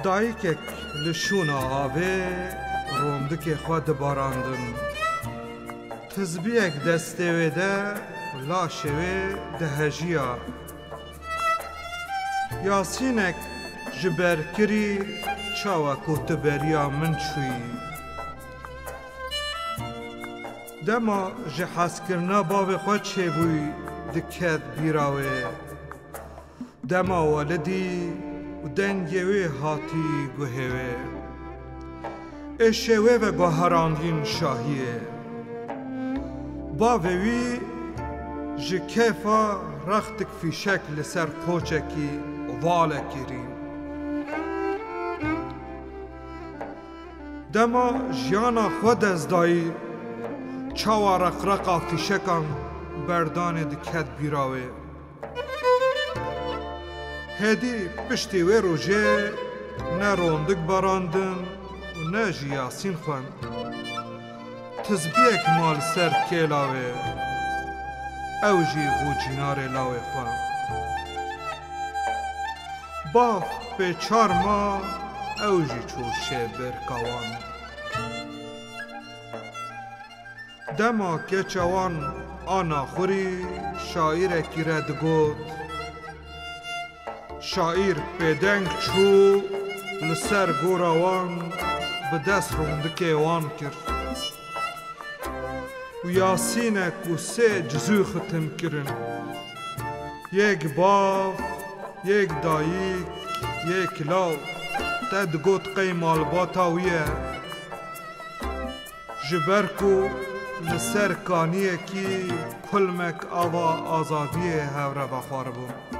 دایکک لشونا آوه روندک خود باراندن تزبیک دسته وده لاشوه دهجیا یاسینک جبرکری چاوا کوتبریا من چوی دما جحس کرنا باو خود چه بوی دکت بیراوه دما والدی و دنگوی هاتی گوهوه اشوه و گوهراندین شاهیه باوی جکیفا رختک فی شکل سر قوچکی واله کریم دما جیانا خود از دایی چاوا رقرقا فی شکم بردان دکت بیراوه هدی پشتی و روژه نه روندک باراندن و نه جیاسین خوان تزبیک مال سر کلاوه او جی و جنار لاوه خوان باف به 4 ماه او جی چوشه برکوان دما که چوان آنا خوری شاعر کی رد گوت شاعر پدنگ چو لسر گوروان به دست روندکه وان کرد و یاسینک و 3 جزو ختم کرن یک باف یک دایک یک لاو تد گوت قیم آلباتا ویه جبرکو لسر کانیه کی کلمک آوا آزادیه هوره بخوار بون